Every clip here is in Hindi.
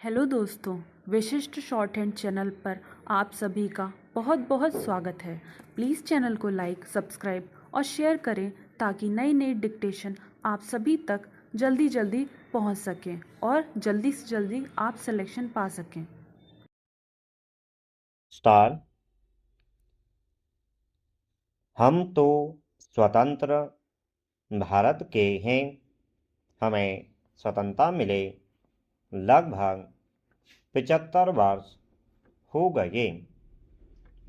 हेलो दोस्तों, विशिष्ट शॉर्ट हैंड चैनल पर आप सभी का बहुत बहुत स्वागत है। प्लीज़ चैनल को लाइक, सब्सक्राइब और शेयर करें ताकि नई नई डिक्टेशन आप सभी तक जल्दी जल्दी पहुंच सकें और जल्दी से जल्दी आप सिलेक्शन पा सकें। स्टार। हम तो स्वतंत्र भारत के हैं। हमें स्वतंत्रता मिले लगभग 75 वर्ष हो गए।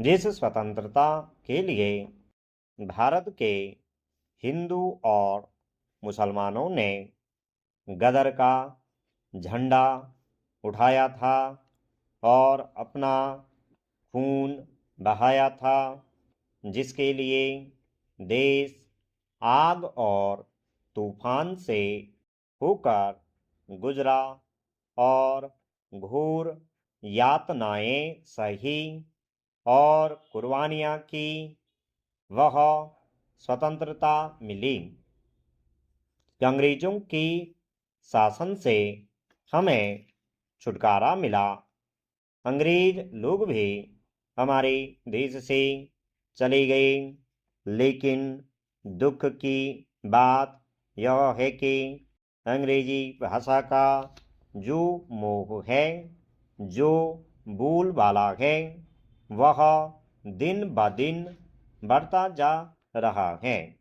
जिस स्वतंत्रता के लिए भारत के हिंदू और मुसलमानों ने गदर का झंडा उठाया था और अपना खून बहाया था, जिसके लिए देश आग और तूफान से होकर गुजरा और घोर यातनाएं सही और कुर्बानियां की, वह स्वतंत्रता मिली। अंग्रेजों की शासन से हमें छुटकारा मिला। अंग्रेज लोग भी हमारे देश से चले गए, लेकिन दुख की बात यह है कि अंग्रेजी भाषा का जो मोह है, जो बोलबाला है, वह दिन ब दिन बढ़ता जा रहा है।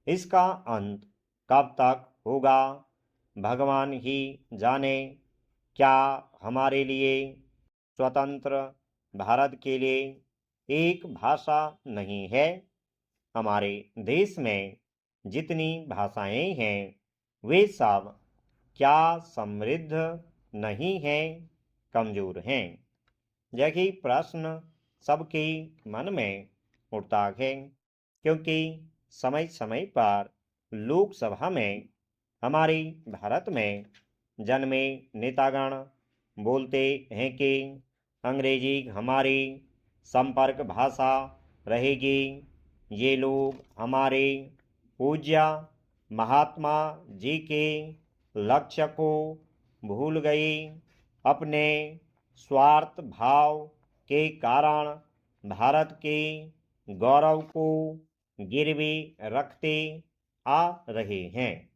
इसका अंत कब तक होगा, भगवान ही जाने। क्या हमारे लिए स्वतंत्र भारत के लिए एक भाषा नहीं है? हमारे देश में जितनी भाषाएं हैं, वे सब क्या समृद्ध नहीं हैं, कमजोर हैं? यही प्रश्न सबके मन में उठता है, क्योंकि समय समय पर लोकसभा में हमारे भारत में जन्मे नेतागण बोलते हैं कि अंग्रेजी हमारी संपर्क भाषा रहेगी। ये लोग हमारे पूज्य महात्मा जी के लक्ष्य को भूल गए। अपने स्वार्थ भाव के कारण भारत के गौरव को गिरवी रखते आ रहे हैं।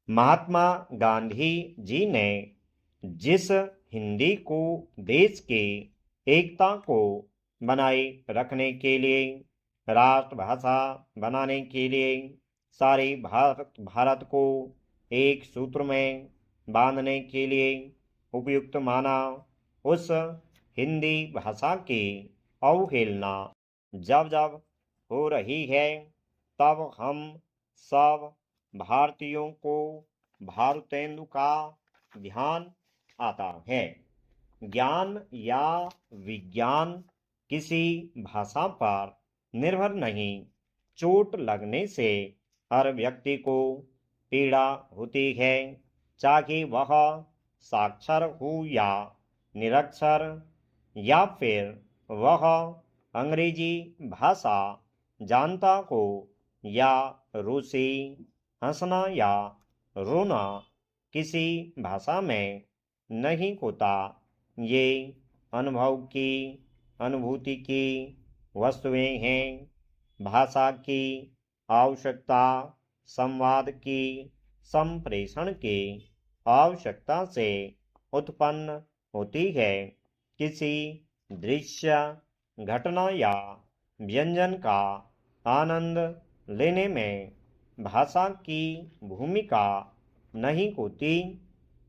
महात्मा गांधी जी ने जिस हिंदी को देश के एकता को बनाए रखने के लिए, राष्ट्रभाषा बनाने के लिए, सारे भारत को एक सूत्र में बांधने के लिए उपयुक्त माना, उस हिंदी भाषा की अवहेलना जब जब हो रही है, तब हम सब भारतीयों को भारतेंदु का ध्यान आता है। ज्ञान या विज्ञान किसी भाषा पर निर्भर नहीं। चोट लगने से हर व्यक्ति को पीड़ा होती है, चाहे वह साक्षर हो या निरक्षर, या फिर वह अंग्रेजी भाषा जानता हो या रूसी। हंसना या रोना किसी भाषा में नहीं होता। ये अनुभव की, अनुभूति की वस्तुएं हैं। भाषा की आवश्यकता संवाद की, संप्रेषण की आवश्यकता से उत्पन्न होती है। किसी दृश्य, घटना या व्यंजन का आनंद लेने में भाषा की भूमिका नहीं होती,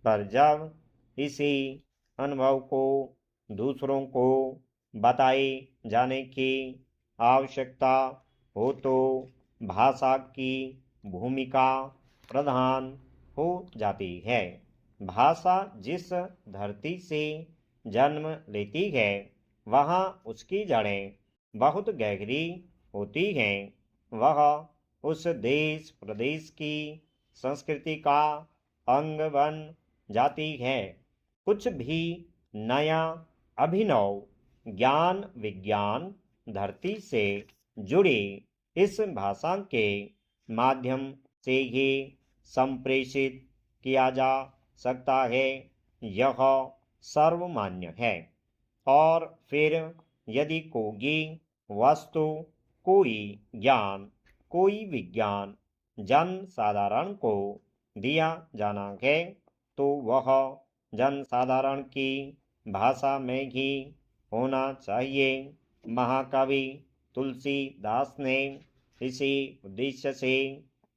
पर जब इसी अनुभव को दूसरों को बताए जाने की आवश्यकता हो, तो भाषा की भूमिका प्रधान हो जाती है। भाषा जिस धरती से जन्म लेती है, वहाँ उसकी जड़ें बहुत गहरी होती हैं। वह उस देश प्रदेश की संस्कृति का अंग बन जाती है। कुछ भी नया अभिनव ज्ञान विज्ञान धरती से जुड़ी इस भाषा के माध्यम से ही संप्रेषित किया जा सकता है, यह सर्वमान्य है। और फिर यदि कोई वस्तु, कोई ज्ञान, कोई विज्ञान जन साधारण को दिया जाना है तो वह जन साधारण की भाषा में ही होना चाहिए। महाकवि तुलसीदास ने इसी उद्देश्य से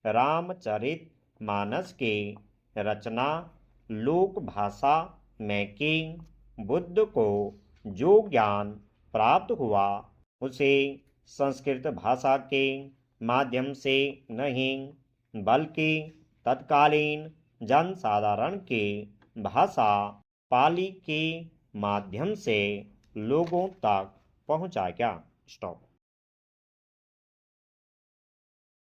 रामचरित मानस की रचना लोक भाषा में की। बुद्ध को जो ज्ञान प्राप्त हुआ उसे संस्कृत भाषा के माध्यम से नहीं बल्कि तत्कालीन जनसाधारण की भाषा पाली के माध्यम से लोगों तक पहुंचाया। स्टॉप।